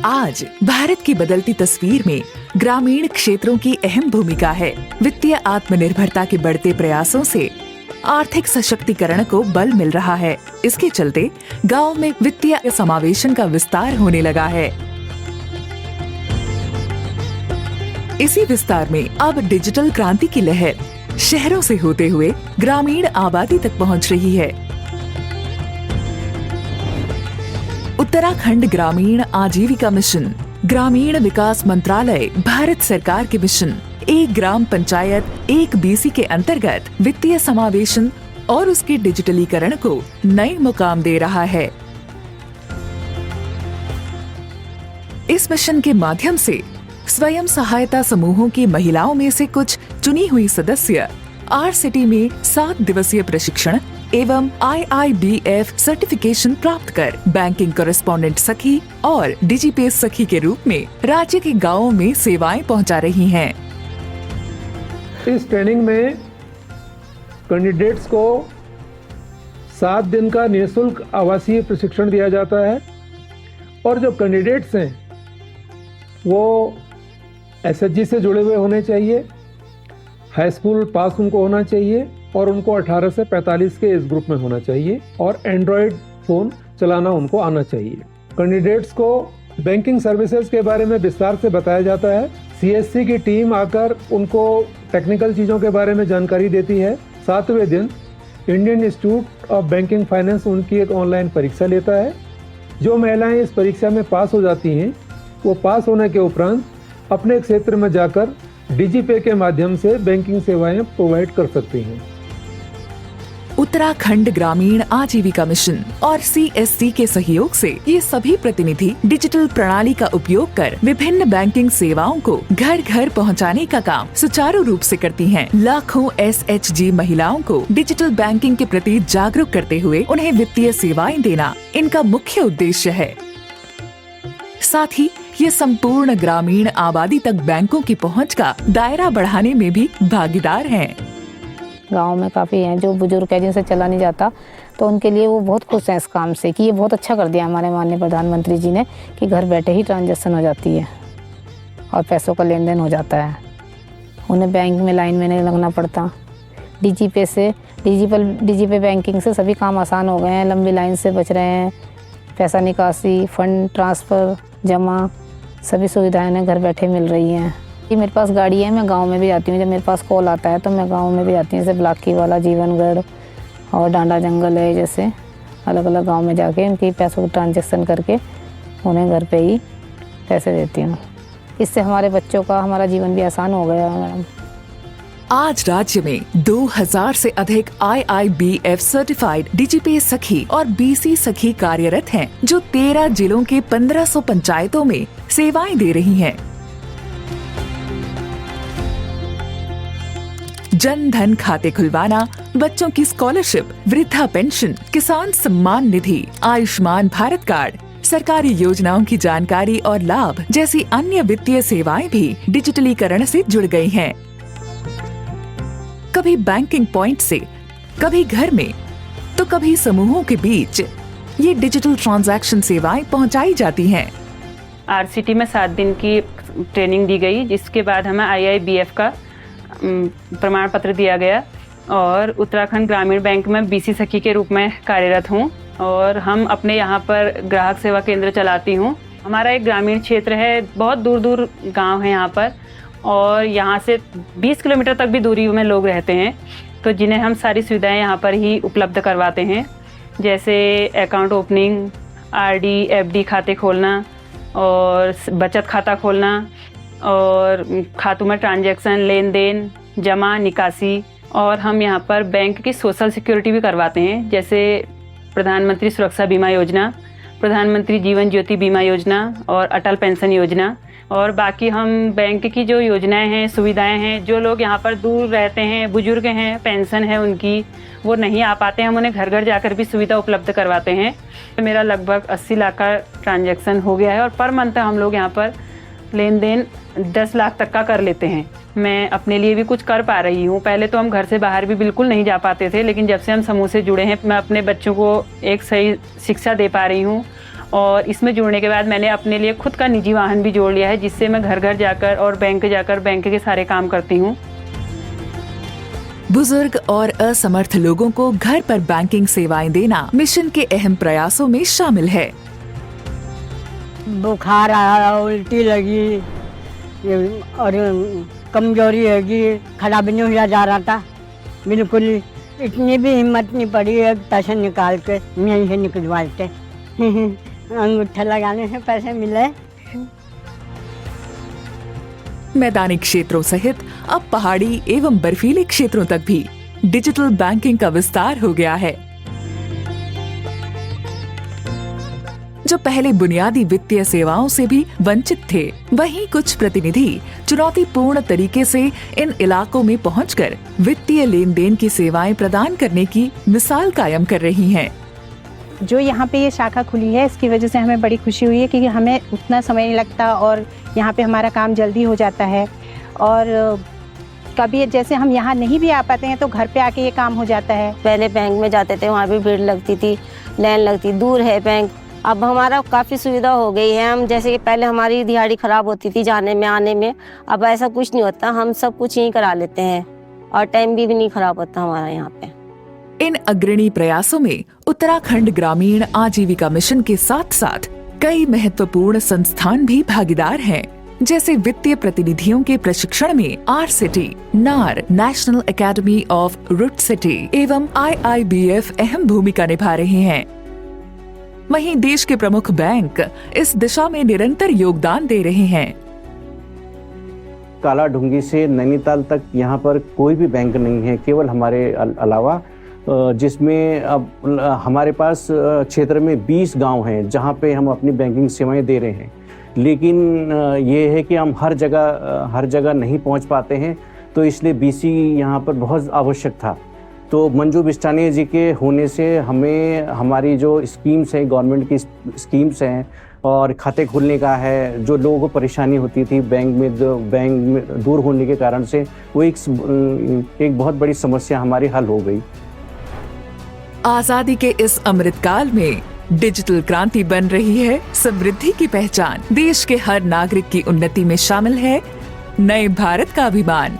आज भारत की बदलती तस्वीर में ग्रामीण क्षेत्रों की अहम भूमिका है। वित्तीय आत्मनिर्भरता के बढ़ते प्रयासों से आर्थिक सशक्तिकरण को बल मिल रहा है। इसके चलते गांव में वित्तीय समावेशन का विस्तार होने लगा है। इसी विस्तार में अब डिजिटल क्रांति की लहर शहरों से होते हुए ग्रामीण आबादी तक पहुंच रही है। उत्तराखंड ग्रामीण आजीविका मिशन, ग्रामीण विकास मंत्रालय, भारत सरकार के मिशन एक ग्राम पंचायत एक बीसी के अंतर्गत वित्तीय समावेशन और उसके डिजिटलीकरण को नए मुकाम दे रहा है। इस मिशन के माध्यम से स्वयं सहायता समूहों की महिलाओं में से कुछ चुनी हुई सदस्य आर-सिटी में 7 दिवसीय प्रशिक्षण एवं IIBF सर्टिफिकेशन प्राप्त कर बैंकिंग कॉरेस्पॉन्डेंट सखी और डिजिपेस सखी के रूप में राज्य के गांवों में सेवाएं पहुंचा रही हैं। इस ट्रेनिंग में कैंडिडेट्स को 7 दिन का निःशुल्क आवासीय प्रशिक्षण दिया जाता है और जो कैंडिडेट्स हैं वो SHG से जुड़े हुए होने चाहिए, हाई स्कूल पास उनको होना चाहिए और उनको 18 से 45 के इस ग्रुप में होना चाहिए और एंड्रॉयड फ़ोन चलाना उनको आना चाहिए। कैंडिडेट्स को बैंकिंग सर्विसेज के बारे में विस्तार से बताया जाता है। CSC की टीम आकर उनको टेक्निकल चीज़ों के बारे में जानकारी देती है। 7वें दिन Indian institute of banking finance उनकी एक ऑनलाइन परीक्षा लेता है। जो महिलाएं इस परीक्षा में पास हो जाती हैं वो पास होने के उपरांत अपने क्षेत्र में जाकर डिजिपे के माध्यम से बैंकिंग सेवाएं प्रोवाइड कर सकती हैं। उत्तराखंड ग्रामीण आजीविका मिशन और CSC के सहयोग से ये सभी प्रतिनिधि डिजिटल प्रणाली का उपयोग कर विभिन्न बैंकिंग सेवाओं को घर घर पहुंचाने का काम सुचारू रूप से करती हैं। लाखों SHG महिलाओं को डिजिटल बैंकिंग के प्रति जागरूक करते हुए उन्हें वित्तीय सेवाएं देना इनका मुख्य उद्देश्य है। साथ ही ये संपूर्ण ग्रामीण आबादी तक बैंकों की पहुंच का दायरा बढ़ाने में भी भागीदार हैं। गांव में काफ़ी हैं जो बुजुर्ग है जिनसे चला नहीं जाता, तो उनके लिए वो बहुत खुश हैं इस काम से कि ये बहुत अच्छा कर दिया हमारे माननीय प्रधानमंत्री जी ने कि घर बैठे ही ट्रांजैक्शन हो जाती है और पैसों का लेन देन हो जाता है। उन्हें बैंक में लाइन में नहीं लगना पड़ता। डिजिपे बैंकिंग से सभी काम आसान हो गए हैं। लंबी लाइन से बच रहे हैं। पैसा निकासी, फंड ट्रांसफ़र, जमा सभी सुविधाएं उन्हें घर बैठे मिल रही हैं। मेरे पास गाड़ी है, मैं गांव में भी जाती हूँ। जब मेरे पास कॉल आता है तो मैं गांव में भी जाती हूँ, जैसे ब्लाकी वाला, जीवनगढ़ और डांडा जंगल है, जैसे अलग अलग गांव में जाके उनकी पैसों की ट्रांजैक्शन करके उन्हें घर पे ही पैसे देती हूँ। इससे हमारे बच्चों का, हमारा जीवन भी आसान हो गया है मैडम। आज राज्य में 2000 से अधिक IIBF सर्टिफाइड डिजिपे सखी और BC सखी कार्यरत हैं, जो 13 जिलों के 1500 पंचायतों में सेवाएं दे रही हैं। जन धन खाते खुलवाना, बच्चों की स्कॉलरशिप, वृद्धा पेंशन, किसान सम्मान निधि, आयुष्मान भारत कार्ड, सरकारी योजनाओं की जानकारी और लाभ जैसी अन्य वित्तीय सेवाएं भी डिजिटलीकरण से जुड़ गई हैं। कभी बैंकिंग पॉइंट से, कभी घर में, तो कभी समूहों के बीच ये डिजिटल ट्रांजैक्शन सेवाएं पहुंचाई जाती हैं। RCT में 7 दिन की ट्रेनिंग दी गई, जिसके बाद हमें IIBF का प्रमाण पत्र दिया गया और उत्तराखंड ग्रामीण बैंक में BC सखी के रूप में कार्यरत हूँ और हम अपने यहाँ पर ग्राहक सेवा केंद्र चलाती हूँ। हमारा एक ग्रामीण क्षेत्र है, बहुत दूर दूर गांव है यहाँ पर और यहाँ से 20 किलोमीटर तक भी दूरी में लोग रहते हैं, तो जिन्हें हम सारी सुविधाएं यहाँ पर ही उपलब्ध करवाते हैं, जैसे अकाउंट ओपनिंग, RD FD खाते खोलना और बचत खाता खोलना और खातों में ट्रांजैक्शन, लेन देन, जमा, निकासी। और हम यहाँ पर बैंक की सोशल सिक्योरिटी भी करवाते हैं, जैसे प्रधानमंत्री सुरक्षा बीमा योजना, प्रधानमंत्री जीवन ज्योति बीमा योजना और अटल पेंशन योजना। और बाकी हम बैंक की जो योजनाएं हैं, सुविधाएं हैं, जो लोग यहाँ पर दूर रहते हैं, बुजुर्ग हैं, पेंशन है उनकी, वो नहीं आ पाते हैं, हम उन्हें घर घर जाकर भी सुविधा उपलब्ध करवाते हैं। मेरा लगभग 80 लाख का ट्रांजैक्शन हो गया है और पर मंथ हम लोग यहाँ पर लेन देन 10 लाख तक का कर लेते हैं। मैं अपने लिए भी कुछ कर पा रही हूँ। पहले तो हम घर से बाहर भी बिल्कुल नहीं जा पाते थे, लेकिन जब से हम समूह से जुड़े हैं मैं अपने बच्चों को एक सही शिक्षा दे पा रही हूँ और इसमें जुड़ने के बाद मैंने अपने लिए खुद का निजी वाहन भी जोड़ लिया है, जिससे मैं घर घर जाकर और बैंक के सारे काम करती हूँ। बुजुर्ग और असमर्थ लोगों को घर पर बैंकिंग सेवाएं देना मिशन के अहम प्रयासों में शामिल है। बुखार आया, उल्टी लगी और कमजोरी होगी, खड़ा भी नहीं हुआ जा रहा था बिल्कुल। इतनी भी हिम्मत नहीं पड़ी एक पैसे निकाल के यहीं से निकलवाते। अंगूठा लगाने से पैसे मिले। मैदानी क्षेत्रों सहित अब पहाड़ी एवं बर्फीले क्षेत्रों तक भी डिजिटल बैंकिंग का विस्तार हो गया है। जो पहले बुनियादी वित्तीय सेवाओं से भी वंचित थे, वहीं कुछ प्रतिनिधि चुनौतीपूर्ण तरीके से इन इलाकों में पहुंचकर वित्तीय लेन देन की सेवाएं प्रदान करने की मिसाल कायम कर रही हैं। जो यहाँ पे ये शाखा खुली है, इसकी वजह से हमें बड़ी खुशी हुई है कि हमें उतना समय नहीं लगता और यहाँ पे हमारा काम जल्दी हो जाता है। और कभी जैसे हम यहाँ नहीं भी आ पाते हैं तो घर पे आके ये काम हो जाता है। पहले बैंक में जाते थे, वहाँ भी भीड़ लगती थी, लाइन लगती, दूर है बैंक। अब हमारा काफ़ी सुविधा हो गई है। हम जैसे कि पहले हमारी दिहाड़ी ख़राब होती थी जाने में आने में, अब ऐसा कुछ नहीं होता। हम सब कुछ यहीं करा लेते हैं और टाइम भी नहीं ख़राब होता हमारा यहाँ पे। इन अग्रणी प्रयासों में उत्तराखंड ग्रामीण आजीविका मिशन के साथ साथ कई महत्वपूर्ण संस्थान भी भागीदार हैं, जैसे वित्तीय प्रतिनिधियों के प्रशिक्षण में RSETI, NAR national academy of RUDSETI एवं IIBF अहम भूमिका निभा रहे हैं। वहीं देश के प्रमुख बैंक इस दिशा में निरंतर योगदान दे रहे हैं। कालाढूंगी से नैनीताल तक यहाँ पर कोई भी बैंक नहीं है, केवल हमारे अलावा, जिसमें अब हमारे पास क्षेत्र में 20 गांव हैं जहाँ पे हम अपनी बैंकिंग सेवाएं दे रहे हैं। लेकिन ये है कि हम हर जगह नहीं पहुँच पाते हैं, तो इसलिए BC यहाँ पर बहुत आवश्यक था। तो मंजू बिस्टानी जी के होने से हमें हमारी जो स्कीम्स हैं, गवर्नमेंट की स्कीम्स हैं और खाते खोलने का है, जो लोगों को परेशानी होती थी बैंक में दूर होने के कारण से, वो एक बहुत बड़ी समस्या हमारी हल हो गई। आजादी के इस अमृतकाल में डिजिटल क्रांति बन रही है समृद्धि की पहचान। देश के हर नागरिक की उन्नति में शामिल है नए भारत का अभिमान।